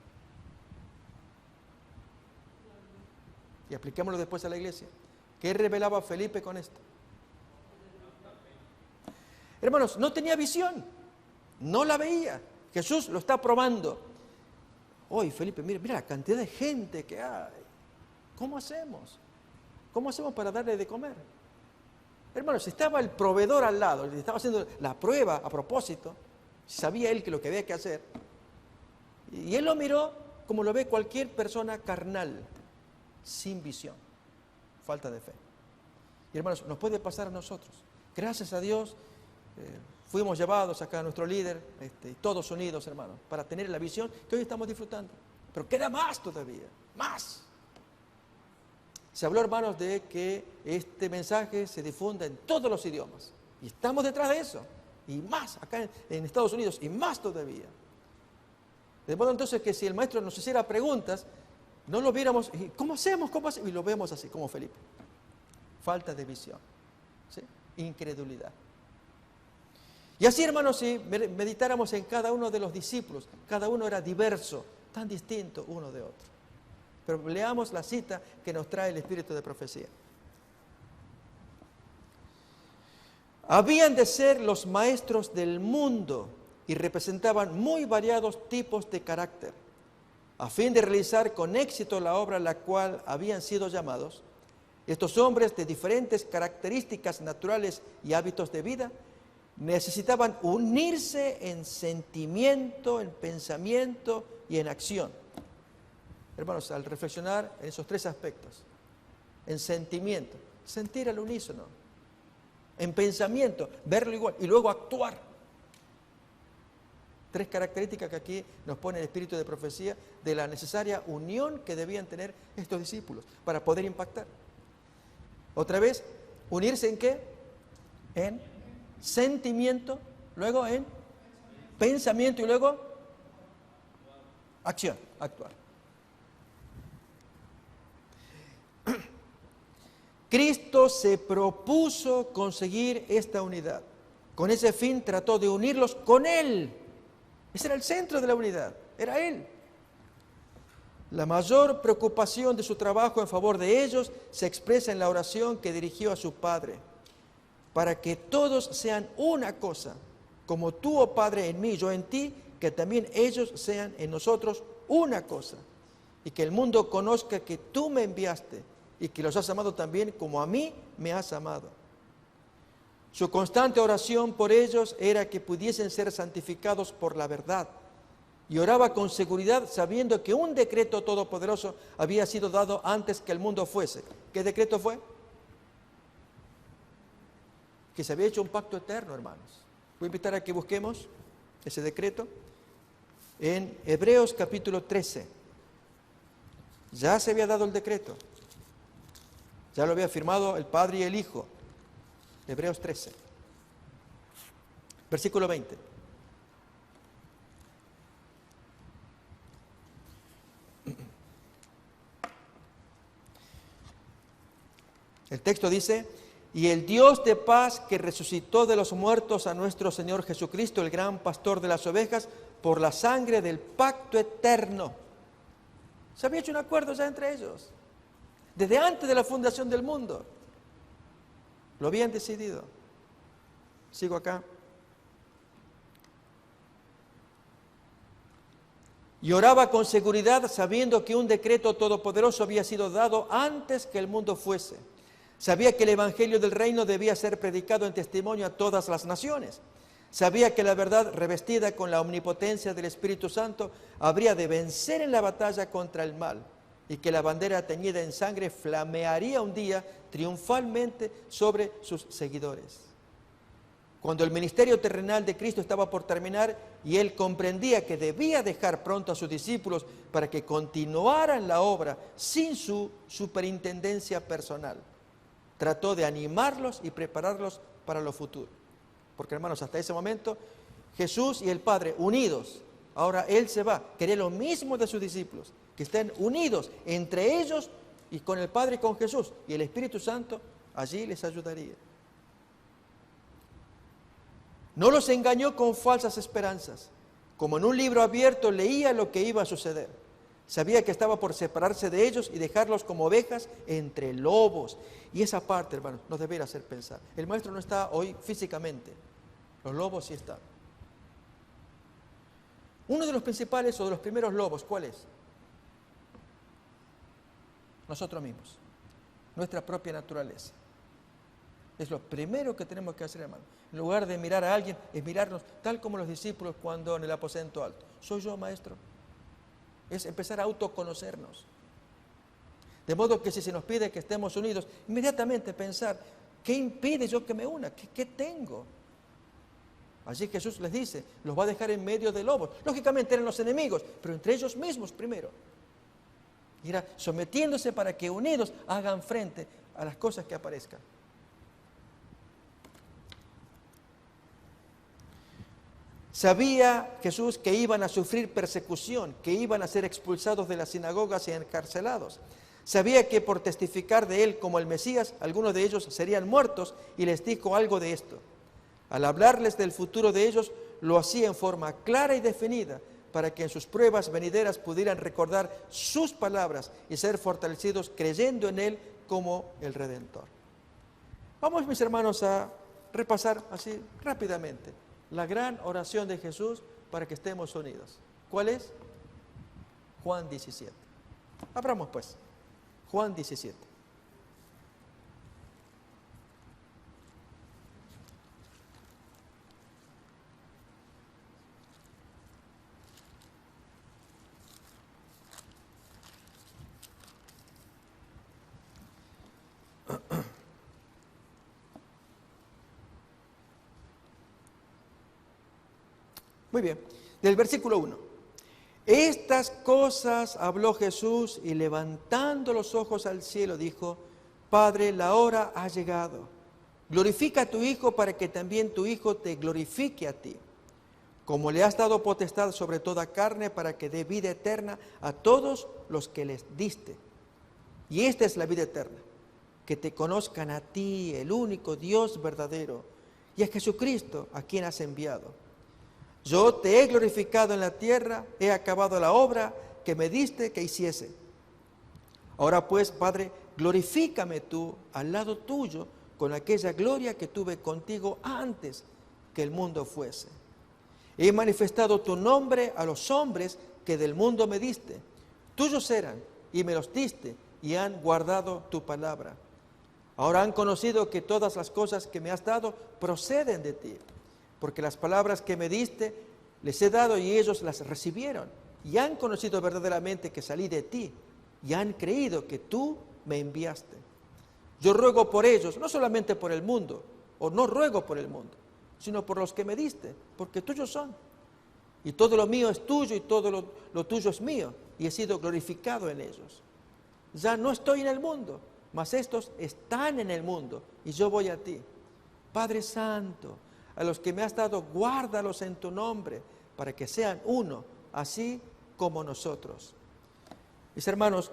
Y apliquémoslo después a la iglesia. ¿Qué revelaba Felipe con esto? Hermanos, no tenía visión, no la veía. Jesús lo está probando. Hoy, Felipe, mira la cantidad de gente que hay. ¿Cómo hacemos? ¿Cómo hacemos para darle de comer? Hermanos, si estaba el proveedor al lado, le estaba haciendo la prueba a propósito, sabía él que lo que había que hacer. Y él lo miró como lo ve cualquier persona carnal, sin visión, falta de fe. Y hermanos, nos puede pasar a nosotros. Gracias a Dios, fuimos llevados acá a nuestro líder, todos unidos, hermanos, para tener la visión que hoy estamos disfrutando. Pero queda más todavía, más. Se habló, hermanos, de que este mensaje se difunda en todos los idiomas. Y estamos detrás de eso. Y más, acá en Estados Unidos, y más todavía. De modo entonces que si el maestro nos hiciera preguntas, no lo viéramos, ¿cómo hacemos? ¿Cómo hacemos? Y lo vemos así, como Felipe. Falta de visión. ¿Sí? Incredulidad. Y así, hermanos, si meditáramos en cada uno de los discípulos, cada uno era diverso, tan distinto uno de otro. Pero leamos la cita que nos trae el espíritu de profecía. Habían de ser los maestros del mundo y representaban muy variados tipos de carácter, a fin de realizar con éxito la obra a la cual habían sido llamados. Estos hombres de diferentes características naturales y hábitos de vida necesitaban unirse en sentimiento, en pensamiento y en acción. Hermanos, al reflexionar en esos tres aspectos, en sentimiento, sentir al unísono, en pensamiento, verlo igual, y luego actuar. Tres características que aquí nos pone el espíritu de profecía de la necesaria unión que debían tener estos discípulos para poder impactar. Otra vez, ¿unirse en qué? En sentimiento, luego en pensamiento y luego acción, actuar. Cristo se propuso conseguir esta unidad. Con ese fin trató de unirlos con Él. Ese era el centro de la unidad, era Él. La mayor preocupación de su trabajo en favor de ellos se expresa en la oración que dirigió a su Padre, para que todos sean una cosa, como tú, oh Padre, en mí, yo en ti, que también ellos sean en nosotros una cosa, y que el mundo conozca que tú me enviaste y que los has amado también como a mí me has amado. Su constante oración por ellos era que pudiesen ser santificados por la verdad, y oraba con seguridad sabiendo que un decreto todopoderoso había sido dado antes que el mundo fuese. ¿Qué decreto fue? Que se había hecho un pacto eterno, hermanos. Voy a invitar a que busquemos ese decreto en Hebreos capítulo 13. Ya se había dado el decreto. Ya lo había firmado el Padre y el Hijo. Hebreos 13. Versículo 20. El texto dice, y el Dios de paz que resucitó de los muertos a nuestro Señor Jesucristo, el gran pastor de las ovejas, por la sangre del pacto eterno. Se había hecho un acuerdo ya entre ellos. Desde antes de la fundación del mundo. Lo habían decidido. Sigo acá. Y oraba con seguridad sabiendo que un decreto todopoderoso había sido dado antes que el mundo fuese. Sabía que el evangelio del reino debía ser predicado en testimonio a todas las naciones. Sabía que la verdad revestida con la omnipotencia del Espíritu Santo habría de vencer en la batalla contra el mal y que la bandera teñida en sangre flamearía un día triunfalmente sobre sus seguidores. Cuando el ministerio terrenal de Cristo estaba por terminar y él comprendía que debía dejar pronto a sus discípulos para que continuaran la obra sin su superintendencia personal, trató de animarlos y prepararlos para lo futuro. Porque, hermanos, hasta ese momento Jesús y el Padre unidos, ahora Él se va, quería lo mismo de sus discípulos, que estén unidos entre ellos y con el Padre y con Jesús, y el Espíritu Santo allí les ayudaría. No los engañó con falsas esperanzas. Como en un libro abierto leía lo que iba a suceder. Sabía que estaba por separarse de ellos y dejarlos como ovejas entre lobos. Y esa parte, hermanos, nos debería hacer pensar. El maestro no está hoy físicamente. Los lobos sí están. Uno de los principales o de los primeros lobos, ¿cuál es? Nosotros mismos. Nuestra propia naturaleza. Es lo primero que tenemos que hacer, hermano. En lugar de mirar a alguien, es mirarnos tal como los discípulos cuando en el aposento alto. ¿Soy yo, maestro? Es empezar a autoconocernos. De modo que si se nos pide que estemos unidos, inmediatamente pensar, ¿qué impide yo que me una? ¿Qué tengo? Allí Jesús les dice, los va a dejar en medio de lobos. Lógicamente eran los enemigos, pero entre ellos mismos primero. Irá sometiéndose para que unidos hagan frente a las cosas que aparezcan. Sabía Jesús que iban a sufrir persecución, que iban a ser expulsados de las sinagogas y encarcelados. Sabía que por testificar de él como el Mesías, algunos de ellos serían muertos y les dijo algo de esto. Al hablarles del futuro de ellos, lo hacía en forma clara y definida para que en sus pruebas venideras pudieran recordar sus palabras y ser fortalecidos creyendo en él como el Redentor. Vamos, mis hermanos, a repasar así rápidamente la gran oración de Jesús para que estemos unidos. ¿Cuál es? Juan 17. Abramos pues. Juan 17. Muy bien, del versículo 1. Estas cosas habló Jesús y levantando los ojos al cielo dijo, Padre, la hora ha llegado. Glorifica a tu Hijo para que también tu Hijo te glorifique a ti. Como le has dado potestad sobre toda carne para que dé vida eterna a todos los que les diste. Y esta es la vida eterna, que te conozcan a ti, el único Dios verdadero, y a Jesucristo, a quien has enviado. Yo te he glorificado en la tierra, he acabado la obra que me diste que hiciese. Ahora pues, Padre, glorifícame tú al lado tuyo con aquella gloria que tuve contigo antes que el mundo fuese. He manifestado tu nombre a los hombres que del mundo me diste. Tuyos eran y me los diste y han guardado tu palabra. Ahora han conocido que todas las cosas que me has dado proceden de ti. Porque las palabras que me diste les he dado y ellos las recibieron. Y han conocido verdaderamente que salí de ti. Y han creído que tú me enviaste. Yo ruego por ellos, no solamente por el mundo, o no ruego por el mundo, sino por los que me diste, porque tuyos son. Y todo lo mío es tuyo y todo lo tuyo es mío. Y he sido glorificado en ellos. Ya no estoy en el mundo, mas estos están en el mundo y yo voy a ti. Padre Santo, a los que me has dado, guárdalos en tu nombre, para que sean uno, así como nosotros. Mis hermanos,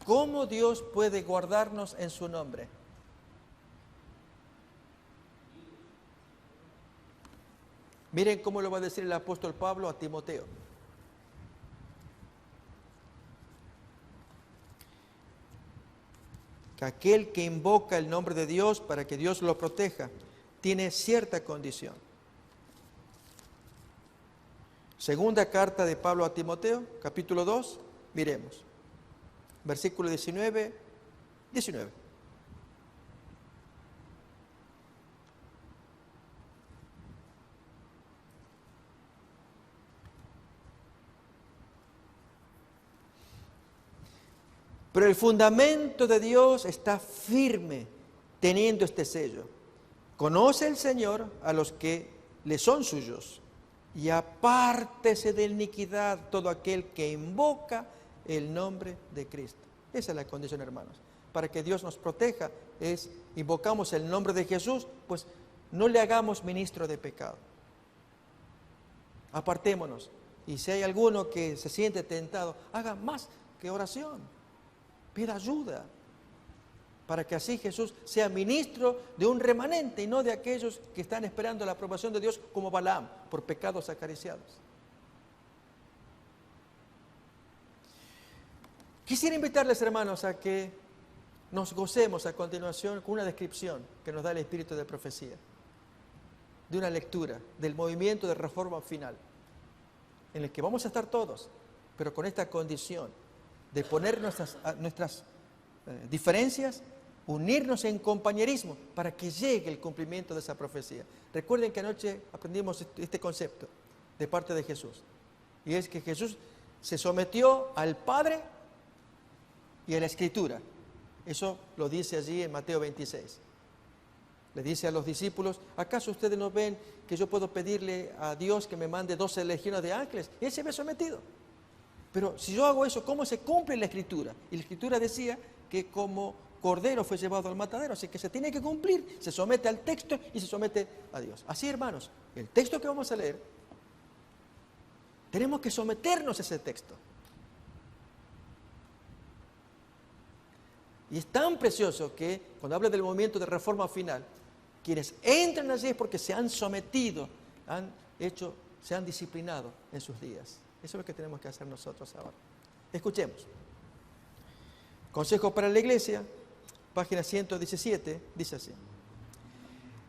¿cómo Dios puede guardarnos en su nombre? Miren cómo lo va a decir el apóstol Pablo a Timoteo. Que aquel que invoca el nombre de Dios para que Dios lo proteja, tiene cierta condición. Segunda carta de Pablo a Timoteo, capítulo 2, miremos. Versículo 19. Pero el fundamento de Dios está firme, teniendo este sello. Conoce el Señor a los que le son suyos, y apártese de iniquidad todo aquel que invoca el nombre de Cristo. Esa es la condición, hermanos. Para que Dios nos proteja, invocamos el nombre de Jesús, pues no le hagamos ministro de pecado. Apartémonos. Y si hay alguno que se siente tentado, haga más que oración. Pida ayuda, para que así Jesús sea ministro de un remanente y no de aquellos que están esperando la aprobación de Dios como Balaam, por pecados acariciados. Quisiera invitarles, hermanos, a que nos gocemos a continuación con una descripción que nos da el espíritu de profecía, de una lectura del movimiento de reforma final, en el que vamos a estar todos, pero con esta condición de poner nuestras diferencias, unirnos en compañerismo para que llegue el cumplimiento de esa profecía. Recuerden que anoche aprendimos este concepto de parte de Jesús, y es que Jesús se sometió al Padre y a la Escritura. Eso lo dice allí en Mateo 26. Le dice a los discípulos: ¿acaso ustedes no ven que yo puedo pedirle a Dios que me mande 12 legiones de ángeles? Y él se ve sometido. Pero si yo hago eso, ¿cómo se cumple la Escritura? Y la Escritura decía que como cordero fue llevado al matadero, así que se tiene que cumplir, se somete al texto y se somete a Dios. Así, hermanos, el texto que vamos a leer, tenemos que someternos a ese texto. Y es tan precioso que cuando habla del movimiento de reforma final, quienes entran allí es porque se han sometido, se han disciplinado en sus días. Eso es lo que tenemos que hacer nosotros ahora. Escuchemos. Consejo para la Iglesia, página 117, dice así: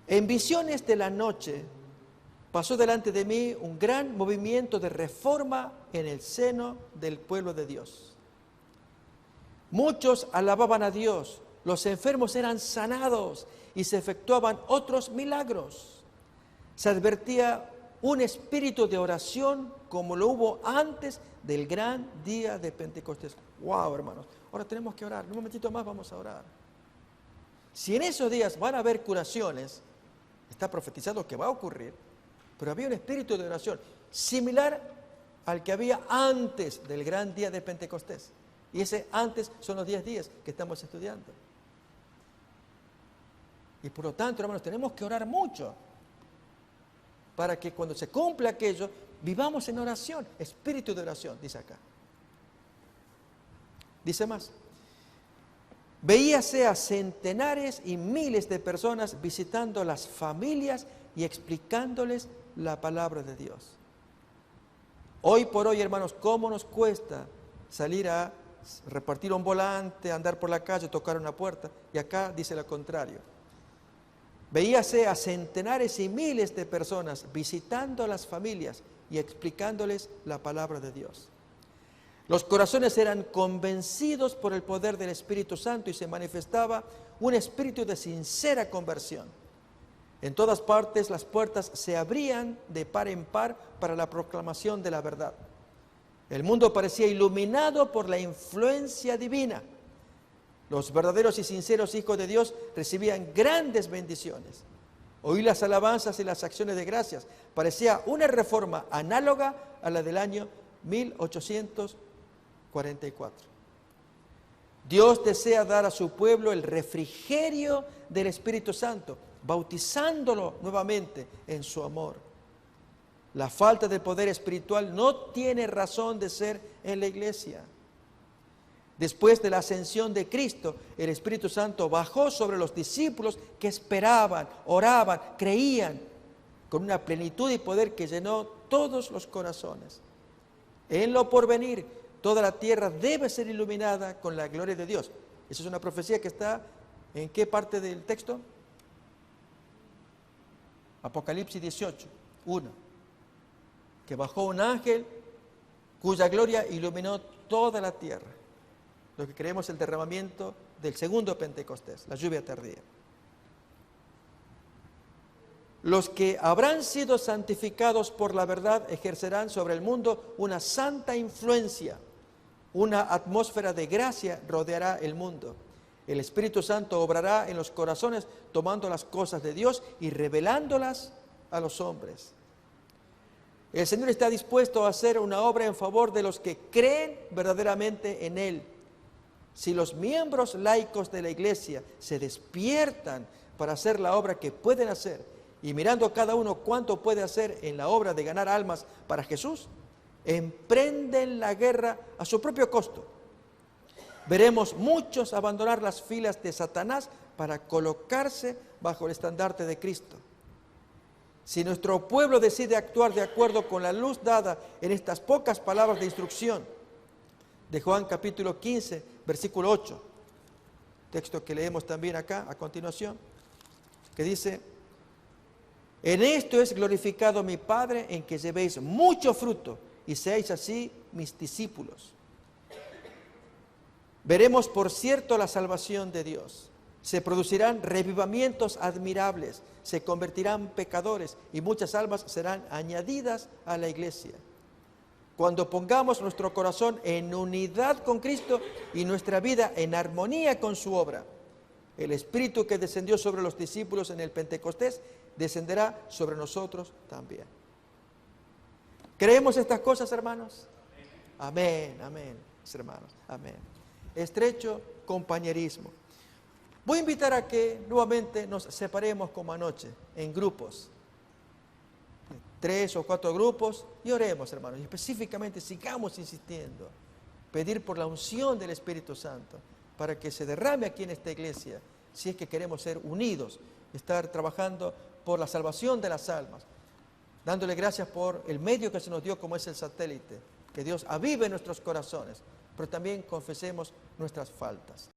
en visiones de la noche pasó delante de mí un gran movimiento de reforma en el seno del pueblo de Dios. Muchos alababan a Dios, los enfermos eran sanados y se efectuaban otros milagros. Se advertía un espíritu de oración como lo hubo antes del gran día de Pentecostés. ¡Wow, hermanos! Ahora tenemos que orar. En un momentito más vamos a orar. Si en esos días van a haber curaciones, está profetizado que va a ocurrir, pero había un espíritu de oración similar al que había antes del gran día de Pentecostés. Y ese antes son los 10 días que estamos estudiando. Y por lo tanto, hermanos, tenemos que orar mucho para que cuando se cumpla aquello, vivamos en oración, espíritu de oración, dice acá. Dice más: veíase a centenares y miles de personas visitando las familias y explicándoles la palabra de Dios. Hoy por hoy, hermanos, ¿cómo nos cuesta salir a repartir un volante, andar por la calle, tocar una puerta? Y acá dice lo contrario. Veíase a centenares y miles de personas visitando a las familias y explicándoles la palabra de Dios. Los corazones eran convencidos por el poder del Espíritu Santo y se manifestaba un espíritu de sincera conversión. En todas partes las puertas se abrían de par en par para la proclamación de la verdad. El mundo parecía iluminado por la influencia divina. Los verdaderos y sinceros hijos de Dios recibían grandes bendiciones. Oí las alabanzas y las acciones de gracias. Parecía una reforma análoga a la del año 1844. Dios desea dar a su pueblo el refrigerio del Espíritu Santo, bautizándolo nuevamente en su amor. La falta de poder espiritual no tiene razón de ser en la iglesia. Después de la ascensión de Cristo, el Espíritu Santo bajó sobre los discípulos que esperaban, oraban, creían, con una plenitud y poder que llenó todos los corazones. En lo porvenir, toda la tierra debe ser iluminada con la gloria de Dios. Esa es una profecía que está ¿en qué parte del texto? Apocalipsis 18, 1. que bajó un ángel cuya gloria iluminó toda la tierra. Lo que creemos el derramamiento del segundo Pentecostés, la lluvia tardía. Los que habrán sido santificados por la verdad ejercerán sobre el mundo una santa influencia. Una atmósfera de gracia rodeará el mundo. El Espíritu Santo obrará en los corazones tomando las cosas de Dios y revelándolas a los hombres. El Señor está dispuesto a hacer una obra en favor de los que creen verdaderamente en Él. Si los miembros laicos de la Iglesia se despiertan para hacer la obra que pueden hacer y mirando cada uno cuánto puede hacer en la obra de ganar almas para Jesús, emprenden la guerra a su propio costo. Veremos muchos abandonar las filas de Satanás para colocarse bajo el estandarte de Cristo. Si nuestro pueblo decide actuar de acuerdo con la luz dada en estas pocas palabras de instrucción de Juan capítulo 15, versículo 8, texto que leemos también acá a continuación, que dice: en esto es glorificado mi Padre, en que llevéis mucho fruto y seáis así mis discípulos. Veremos, por cierto, la salvación de Dios. Se producirán revivamientos admirables, se convertirán pecadores y muchas almas serán añadidas a la iglesia. Cuando pongamos nuestro corazón en unidad con Cristo y nuestra vida en armonía con su obra, el Espíritu que descendió sobre los discípulos en el Pentecostés descenderá sobre nosotros también. ¿Creemos estas cosas, hermanos? Amén, amén, hermanos, amén. Estrecho compañerismo. Voy a invitar a que nuevamente nos separemos como anoche, en grupos, 3 o 4 grupos, y oremos, hermanos, y específicamente sigamos insistiendo, pedir por la unción del Espíritu Santo, para que se derrame aquí en esta iglesia, si es que queremos ser unidos, estar trabajando por la salvación de las almas, dándole gracias por el medio que se nos dio como es el satélite, que Dios avive nuestros corazones, pero también confesemos nuestras faltas.